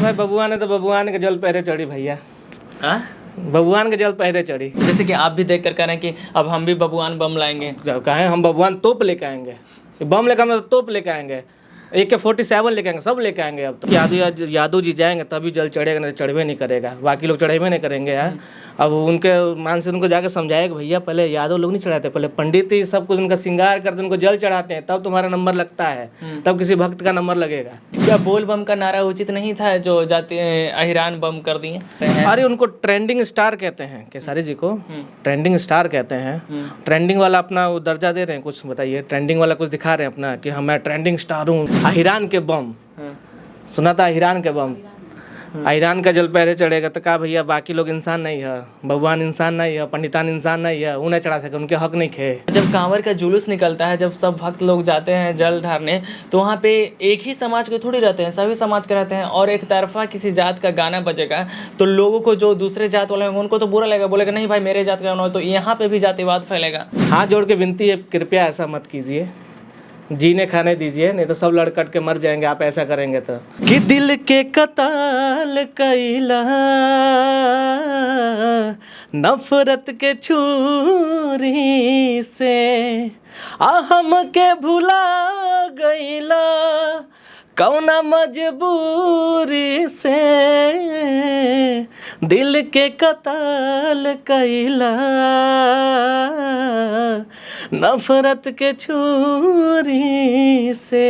भाई बबुआन है तो बबुआन के जल पहरे चढ़ी भैया। बबुआन के जल पहरे चढ़ी। जैसे कि आप भी देख कर कह रहे हैं कि अब हम भी बबुआन बम लाएंगे। कहें हम बबुआन तोप लेके आएंगे, बम लेकर हम तोप लेके आएंगे, AK-47 लेके आएंगे, सब लेके आएंगे। अब तो यादव जी जाएंगे तभी जल चढ़ेगा, नहीं चढ़वे नहीं करेगा, बाकी लोग चढ़ेवे नहीं करेंगे यार। अब उनके मान से उनको जाके समझाया कि भैया पहले यादव लोग नहीं चढ़ाते, पहले पंडित ही सब कुछ उनका श्रृंगार करते, उनको जल चढ़ाते हैं, तब तुम्हारा नंबर लगता है, तब किसी भक्त का नंबर लगेगा। क्या बोल बम का नारा उचित नहीं था जो जाति अहिरान बम कर दिए? अरे उनको ट्रेंडिंग स्टार कहते हैं, केसारी जी को ट्रेंडिंग स्टार कहते हैं। ट्रेंडिंग वाला अपना वो दर्जा दे रहे हैं, कुछ बताइए, ट्रेंडिंग वाला कुछ दिखा रहे हैं अपना कि मैं ट्रेंडिंग स्टार हूँ। अहिरान के बम सुना था, अहिरान के बम, अहिरान का जल पहरे चढ़ेगा तो कहा भैया बाकी लोग इंसान नहीं है, भगवान इंसान नहीं है, पंडितान इंसान नहीं है, उन्हें चढ़ा सके, उनके हक नहीं खे। जब कांवर का जुलूस निकलता है, जब सब भक्त लोग जाते हैं जल ढारने, तो वहाँ पे एक ही समाज के थोड़ी रहते हैं, सभी समाज के रहते हैं। और एक तरफा किसी जात का गाना बजेगा तो लोगों को, जो दूसरे जात वाले हैं उनको तो बुरा लगेगा, बोलेगा नहीं भाई मेरे जात का गाना हो, तो यहाँ पे भी जातिवाद फैलेगा। हाथ जोड़ के विनती है, कृपया ऐसा मत कीजिए, जीने खाने दीजिए, नहीं तो सब लड़कट के मर जाएंगे आप ऐसा करेंगे तो। कि दिल के कताल कैला, नफरत के छुरी से हम के भुला गईला, कौना मजबूरी से दिल के कताल कैला, नफरत के छुरी से।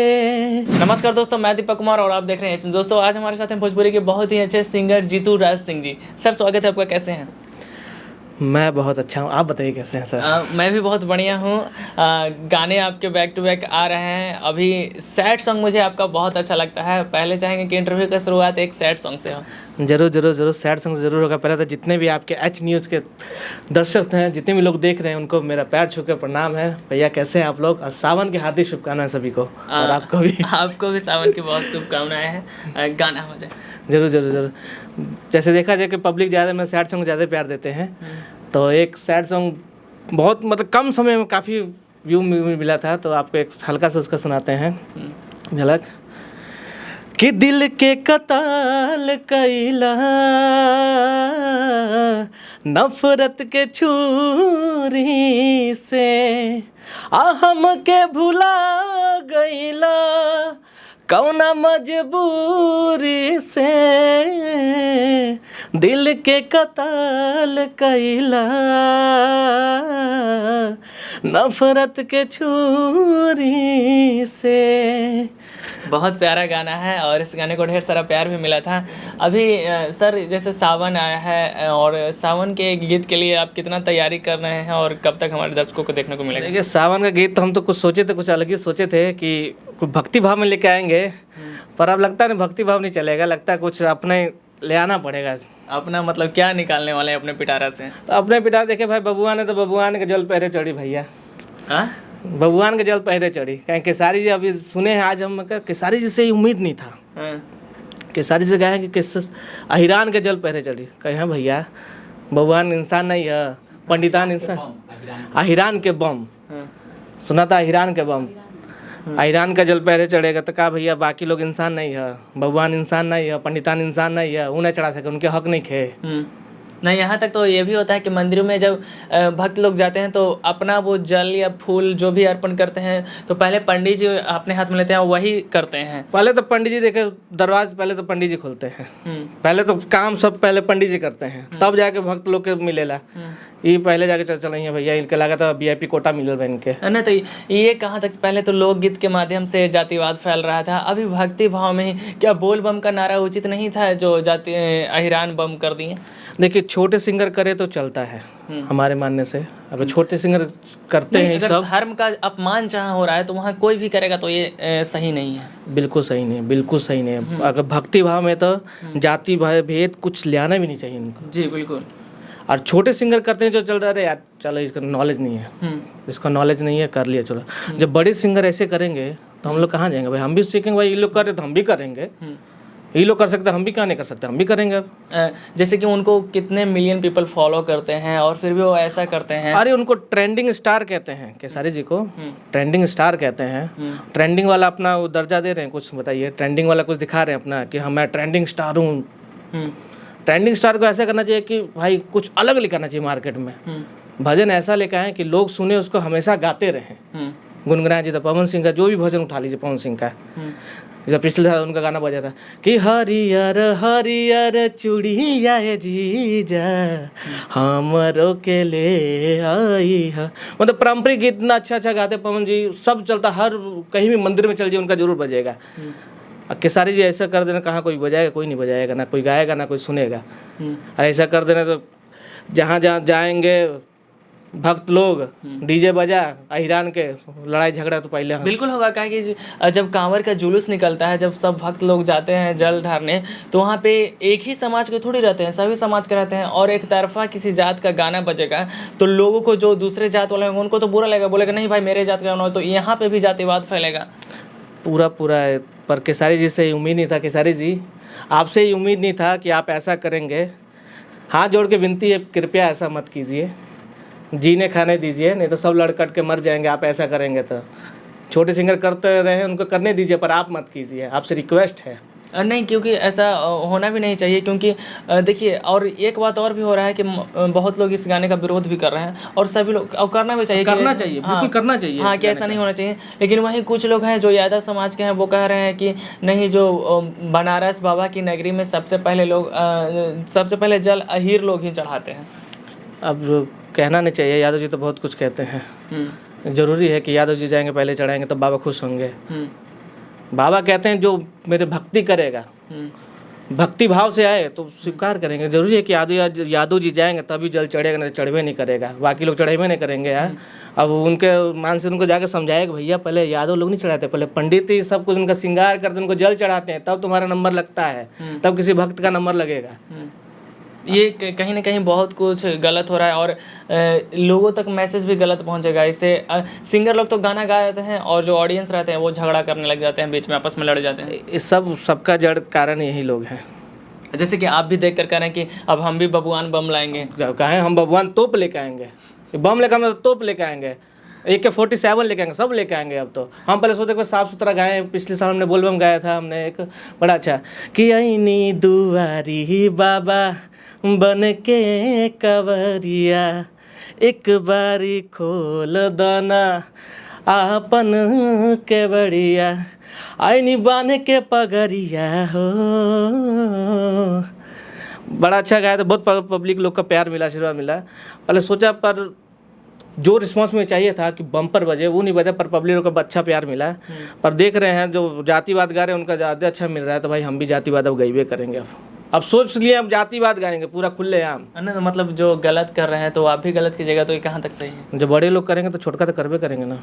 नमस्कार दोस्तों, मैं दीपक कुमार और आप देख रहे हैं। दोस्तों आज हमारे साथ हैं भोजपुरी के बहुत ही अच्छे सिंगर जीतू राज सिंह जी। सर स्वागत है आपका, कैसे हैं? मैं बहुत अच्छा हूँ, आप बताइए कैसे हैं सर? मैं भी बहुत बढ़िया हूँ। गाने आपके बैक टू बैक आ रहे हैं। अभी सैड सॉन्ग मुझे आपका बहुत अच्छा लगता है। पहले चाहेंगे कि इंटरव्यू का शुरुआत एक सैड सॉन्ग से हो। जरूर जरूर जरूर, सैड सॉन्ग जरूर होगा। पहले तो जितने भी आपके H न्यूज़ के दर्शक हैं, जितने भी लोग देख रहे हैं, उनको मेरा पैर छू के प्रणाम है। भैया कैसे हैं आप लोग? और सावन की हार्दिक शुभकामनाएं सभी को, और आपको भी सावन की बहुत शुभकामनाएं हैं। गाना हो जाए। जरूर जरूर जरूर। जैसे देखा जाए कि पब्लिक ज़्यादा में सैड सॉन्ग ज़्यादा प्यार देते हैं, तो एक सैड सॉन्ग बहुत मतलब कम समय में काफ़ी व्यू मिला था, तो आपको एक हल्का सा उसका सुनाते हैं झलक। कि दिल के कताल कैला, नफरत के छुरी से हम के भुला गईला, कौना मजबूरी से दिल के कताल कैला, नफरत के छुरी से। बहुत प्यारा गाना है और इस गाने को ढेर सारा प्यार भी मिला था। अभी सर जैसे सावन आया है, और सावन के गीत के लिए आप कितना तैयारी कर रहे हैं और कब तक हमारे दर्शकों को देखने को मिलेगा? देखिए सावन का गीत तो हम तो कुछ सोचे थे, कुछ अलग ही सोचे थे कि कुछ भक्ति भाव में लेके आएंगे, पर अब लगता है नहीं भक्ति भाव नहीं चलेगा, लगता है कुछ अपने ले आना पड़ेगा। अपना मतलब क्या निकालने वाले हैं अपने पिटारा से? तो अपने पिटारा देखे भाई बबुआन है तो बबुआन के जल पहरे चढ़ी भैया। बबुआन के जल पहरे चढ़ी। कहीं केसारी जी अभी सुने हैं, आज हम केसारी जी से ही उम्मीद नहीं था। केसारी जी कहे कि अहिरान के जल पहरे चढ़ी। कहे भैया बबुआन इंसान नहीं है, पंडितान इंसान। अहिरान के बम सुना था, अहिरान के बम, अहिरान का जल पहरे चढ़ेगा तो कहा भैया बाकी लोग इंसान नहीं है, भगवान इंसान नहीं है, पंडितान इंसान नहीं है, उन्हें चढ़ा सके, उनके हक नहीं खे। नहीं, यहाँ तक तो ये भी होता है कि मंदिरों में जब भक्त लोग जाते हैं तो अपना वो जल या फूल जो भी अर्पण करते हैं तो पहले पंडित जी अपने हाथ में लेते हैं, वही करते हैं। पहले तो पंडित जी देखे दरवाजे, पहले तो पंडित जी खोलते हैं, पहले तो काम सब पहले पंडित जी करते हैं, तब जाके भक्त लोग के मिलेला। ये पहले जाके चल चलेंगे भैया, इनके लगा था VIP कोटा मिल रहा इनके है ना। तो ये कहाँ तक पहले तो लोकगीत के माध्यम से जातिवाद फैल रहा था, अभी भक्ति भाव में ही क्या बोल बम का नारा उचित नहीं था जो जाति अहिरान बम कर दिए? देखिए छोटे सिंगर करे तो चलता है हमारे मानने से, अगर छोटे सिंगर करते हैं सब। धर्म का अपमान जहाँ हो रहा है तो वहाँ कोई भी करेगा तो ये सही नहीं है। बिल्कुल सही नहीं है, बिल्कुल सही नहीं है। अगर भक्ति भाव में तो जाति भेद कुछ ले आना भी नहीं चाहिए इनको। जी बिल्कुल। और छोटे सिंगर करते हैं जो चल रहा है यार, चलो इसका नॉलेज नहीं है, इसका नॉलेज नहीं है, कर लिया चलो। जब बड़े सिंगर ऐसे करेंगे तो हम लोग कहाँ जाएंगे भाई? हम भी सीखेंगे भाई, ये लोग कर रहे तो हम भी करेंगे, ये लोग कर सकते हैं, हम भी क्या नहीं कर सकते, हम भी करेंगे अब। जैसे कि उनको कितने मिलियन पीपल फॉलो करते हैं और फिर भी वो ऐसा करते हैं। अरे उनको ट्रेंडिंग स्टार कहते हैं, केसारी जी को ट्रेंडिंग स्टार कहते हैं। ट्रेंडिंग वाला अपना वो दर्जा दे रहे हैं, कुछ बताइए, ट्रेंडिंग वाला कुछ दिखा रहे हैं अपना कि मैं ट्रेंडिंग स्टार हूँ। ट्रेंडिंग स्टार को ऐसा करना चाहिए कि भाई कुछ अलग लेकर आना चाहिए मार्केट में। भजन ऐसा लेकर आए कि लोग सुने, उसको हमेशा गाते रहें, गुनगुनाए। जैसे पवन सिंह का जो भी भजन उठा लीजिए, पवन सिंह का जैसे पिछले साल उनका गाना बजा था कि हरियर हरियर चूड़िया जीजा हमरो के ले आई है। मतलब पारंपरिक गीत इतना अच्छा अच्छा गाते पवन जी, सब चलता, हर कहीं भी मंदिर में चल जाए उनका जरूर बजेगा। अब केसारी जी ऐसा कर देना, कहाँ कोई बजाएगा, कोई नहीं बजाएगा, ना कोई गाएगा ना कोई सुनेगा। और ऐसा कर देना तो जहाँ जहाँ जाएंगे भक्त लोग डीजे बजा, अहिरान के लड़ाई झगड़ा तो पहले बिल्कुल होगा। क्या कि जब कांवर का जुलूस निकलता है, जब सब भक्त लोग जाते हैं जल ढारने, तो वहाँ पे एक ही समाज के थोड़ी रहते हैं, सभी समाज के रहते हैं। और एक तरफा किसी जात का गाना बजेगा तो लोगों को, जो दूसरे जात वाले हैं उनको तो बुरा लगेगा, बोलेगा नहीं भाई मेरे जात का गाना हो, तो यहाँ पे भी जातिवाद फैलेगा पूरा। पर केसारी जी से उम्मीद नहीं था, केसारी जी आपसे ही उम्मीद नहीं था कि आप ऐसा करेंगे। हाथ जोड़ के विनती है, कृपया ऐसा मत कीजिए, जीने खाने दीजिए, नहीं तो सब लड़ कट के मर जाएंगे आप ऐसा करेंगे तो। छोटे सिंगर करते रहे, उनको करने दीजिए, पर आप मत कीजिए, आपसे रिक्वेस्ट है। नहीं, क्योंकि ऐसा होना भी नहीं चाहिए। क्योंकि देखिए, और एक बात और भी हो रहा है कि बहुत लोग इस गाने का विरोध भी कर रहे हैं, और सभी लोग, और करना भी चाहिए, करना चाहिए, बिल्कुल करना चाहिए। हाँ, कि ऐसा नहीं होना चाहिए। लेकिन वहीं कुछ लोग हैं जो यादव समाज के हैं, वो कह रहे हैं कि नहीं, जो बनारस बाबा की नगरी में सबसे पहले जल अहीर लोग ही चढ़ाते हैं। अब कहना नहीं चाहिए, यादव जी तो बहुत कुछ कहते हैं। जरूरी है कि यादव जी जाएंगे पहले चढ़ाएंगे तब बाबा खुश होंगे। बाबा कहते हैं जो मेरे भक्ति करेगा, भक्ति भाव से आए तो स्वीकार करेंगे। जरूरी है कि यादव जी जाएंगे तभी जल चढ़ेगा, नहीं चढ़वे नहीं करेगा, बाकी लोग चढ़ेवे नहीं करेंगे यार। अब उनके मान से उनको जाकर समझाएगा, भैया पहले यादव लोग नहीं चढ़ाते, पहले पंडित ही सब कुछ उनका श्रृंगार करते, उनको जल चढ़ाते हैं, तब तुम्हारा नंबर लगता है, तब किसी भक्त का नंबर लगेगा। ये कहीं ना कहीं बहुत कुछ गलत हो रहा है, और लोगों तक मैसेज भी गलत पहुंचेगा इससे। सिंगर लोग तो गाना गा देते हैं और जो ऑडियंस रहते हैं वो झगड़ा करने लग जाते हैं, बीच में आपस में लड़ जाते हैं। इस सबका जड़ कारण यही लोग हैं। जैसे कि आप भी देख कर कह रहे हैं कि अब हम भी बबुआन बम लाएंगे। कहें हम बबुआन तोप लेके आएंगे, बम लेकर हम तोप लेके आएंगे, AK-47 लेके आएंगे, सब लेके आएंगे। अब तो हम पहले सोचते कि साफ़ सुथरा गाएँ। पिछले साल हमने बोलबम गाया था, हमने एक बड़ा अच्छा कि आईनी दुआरी बाबा बन के कवरिया, एक बारी खोल दाना आपन के बढ़िया, आईनी बान के पगरिया हो। बड़ा अच्छा गाया था, बहुत पब्लिक लोग का प्यार मिला, आशीर्वाद मिला। पहले सोचा, पर जो रिस्पांस में चाहिए था कि बम्पर बजे वो नहीं बजा, पर पब्लिक लोग का अच्छा प्यार मिला। पर देख रहे हैं जो जातिवाद गा रहे हैं उनका ज़्यादा अच्छा मिल रहा है, तो भाई हम भी जातिवाद अब गाइबे करेंगे। अब सोच लिए, अब जातिवाद गाएंगे पूरा खुलेआम। ना, मतलब जो गलत कर रहे हैं तो आप भी गलत कीजिएगा, तो ये कहाँ तक सही है? जब बड़े लोग करेंगे तो छोटका तो करबे करेंगे ना।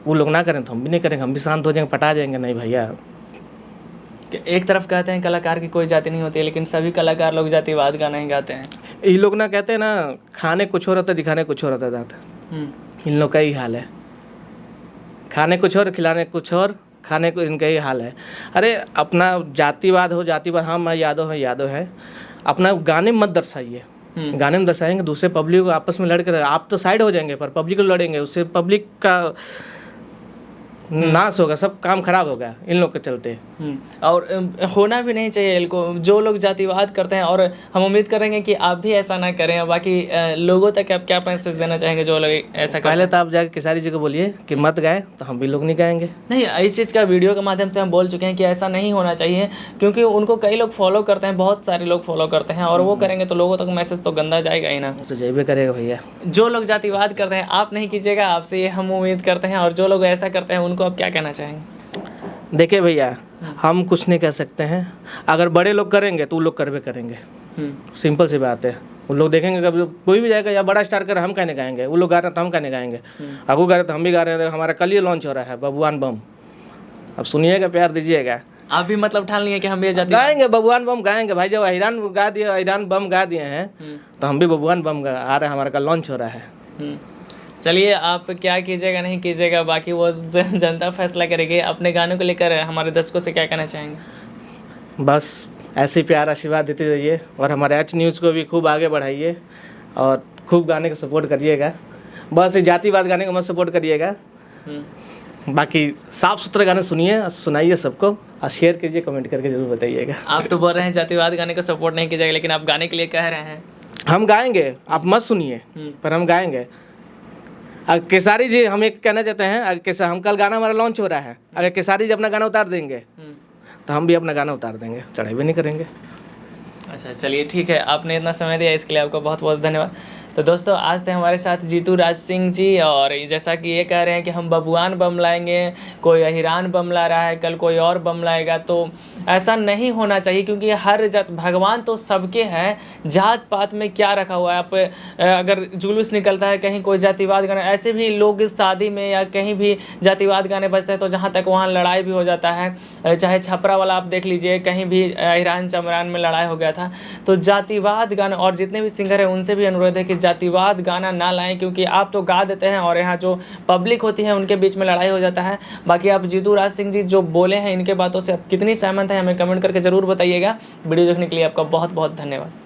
वो लोग ना करें तो हम भी नहीं करेंगे, हम भी शांत हो जाएंगे, पटा जाएंगे। नहीं भैया, एक तरफ कहते हैं कलाकार की कोई जाति नहीं होती है, लेकिन सभी कलाकार लोग जातिवाद गाना ही गाते हैं। ये लोग ना कहते हैं ना, खाने कुछ और रहता है, दिखाने कुछ और रहता है। इन लोग का ही हाल है, खाने कुछ और, खिलाने कुछ और, खाने को इनका ही हाल है। अरे अपना जातिवाद हो, जातिवाद, हम यादव हैं, अपना गाने मत दर्शाइए। गाने में दर्शाएंगे दूसरे पब्लिक को आपस में लड़ कर, आप तो साइड हो जाएंगे, पर पब्लिक को लड़ेंगे, उससे पब्लिक का नाश होगा, सब काम खराब होगा इन लोग के चलते। और होना भी नहीं चाहिए इनको, जो लोग जातिवाद करते हैं। और हम उम्मीद करेंगे कि आप भी ऐसा ना करें। बाकी लोगों तक आप क्या मैसेज देना चाहेंगे जो लोग ऐसा करें? पहले तो आप जाके केसारी जी को बोलिए कि मत गाएं, तो हम भी लोग नहीं गाएंगे। नहीं, इस चीज़ का वीडियो के माध्यम से हम बोल चुके हैं कि ऐसा नहीं होना चाहिए, क्योंकि उनको कई लोग फॉलो करते हैं, बहुत सारे लोग फॉलो करते हैं, और वो करेंगे तो लोगों तक मैसेज तो गंदा जाएगा ही ना। तो जाइबे करेगा भैया। जो लोग जातिवाद करते हैं आप नहीं कीजिएगा, आपसे ये हम उम्मीद करते हैं। और जो लोग ऐसा करते हैं उनको आप क्या कहना चाहेंगे? देखिए भैया, हम कुछ नहीं कह सकते हैं। अगर बड़े लोग करेंगे तो वो लोग करवे करेंगे, सिंपल सी बात है। वो लोग देखेंगे, कभी कोई भी जाएगा या बड़ा स्टार कर, हम कहने गाएंगे, वो लोग गा रहे हैं तो हम कहने गाएंगे, अगू गा रहे तो हम भी गा रहे हैं। हमारा कल ही लॉन्च हो रहा है बबुआन बम, अब सुनिएगा, प्यार दीजिएगा। आप भी मतलब ठान लिए कि हम भी गाएंगे, बबुआन बम गाएंगे भाई। जब अहिरान गा दिए, अहिरान बम गा दिए हैं, तो हम भी बबुआन बम आ रहे हैं, हमारा कल लॉन्च हो रहा है। चलिए, आप क्या कीजिएगा नहीं कीजिएगा बाकी वो जनता फैसला करेगी। अपने गानों को लेकर हमारे दर्शकों से क्या कहना चाहेंगे? बस ऐसे ही प्यार आशीर्वाद देते रहिए और हमारे एच न्यूज़ को भी खूब आगे बढ़ाइए और खूब गाने को सपोर्ट करिएगा। बस ये जातिवाद गाने को मत सपोर्ट करिएगा, बाकी साफ सुथरे गाने सुनिए और सुनाइए सबको और शेयर कीजिए, कमेंट करके जरूर बताइएगा। आप तो बोल रहे हैं जातिवाद गाने को सपोर्ट नहीं कीजिएगा, लेकिन आप गाने के लिए कह रहे हैं। हम गाएंगे, आप मत सुनिए पर हम गाएंगे। केसारी जी हम एक कहना चाहते हैं, हम कल गाना हमारा लॉन्च हो रहा है, अगर केसारी जी अपना गाना उतार देंगे तो हम भी अपना गाना उतार देंगे, चढ़ाई भी नहीं करेंगे। अच्छा चलिए ठीक है, आपने इतना समय दिया इसके लिए आपका बहुत बहुत धन्यवाद। तो दोस्तों आज थे हमारे साथ जीतू राज सिंह जी, और जैसा कि ये कह रहे हैं कि हम बबुआन बम लाएंगे, कोई अहिरान बम ला रहा है, कल कोई और बम लाएगा, तो ऐसा नहीं होना चाहिए क्योंकि हर जात भगवान तो सबके हैं, जात पात में क्या रखा हुआ है। आप अगर जुलूस निकलता है कहीं कोई जातिवाद गाने, ऐसे भी लोग शादी में या कहीं भी जातिवाद गाने बजते हैं तो जहाँ तक वहाँ लड़ाई भी हो जाता है। चाहे छपरा वाला आप देख लीजिए, कहीं भी अहिरान चमरान में लड़ाई हो गया था। तो जातिवाद गाना, और जितने भी सिंगर हैं उनसे भी अनुरोध है कि जातिवाद गाना ना लाएं, क्योंकि आप तो गा देते हैं और यहाँ जो पब्लिक होती है उनके बीच में लड़ाई हो जाता है। बाकी आप जीतू राज सिंह जी जो बोले हैं इनके बातों से आप कितनी सहमत हैं हमें कमेंट करके ज़रूर बताइएगा। वीडियो देखने के लिए आपका बहुत बहुत धन्यवाद।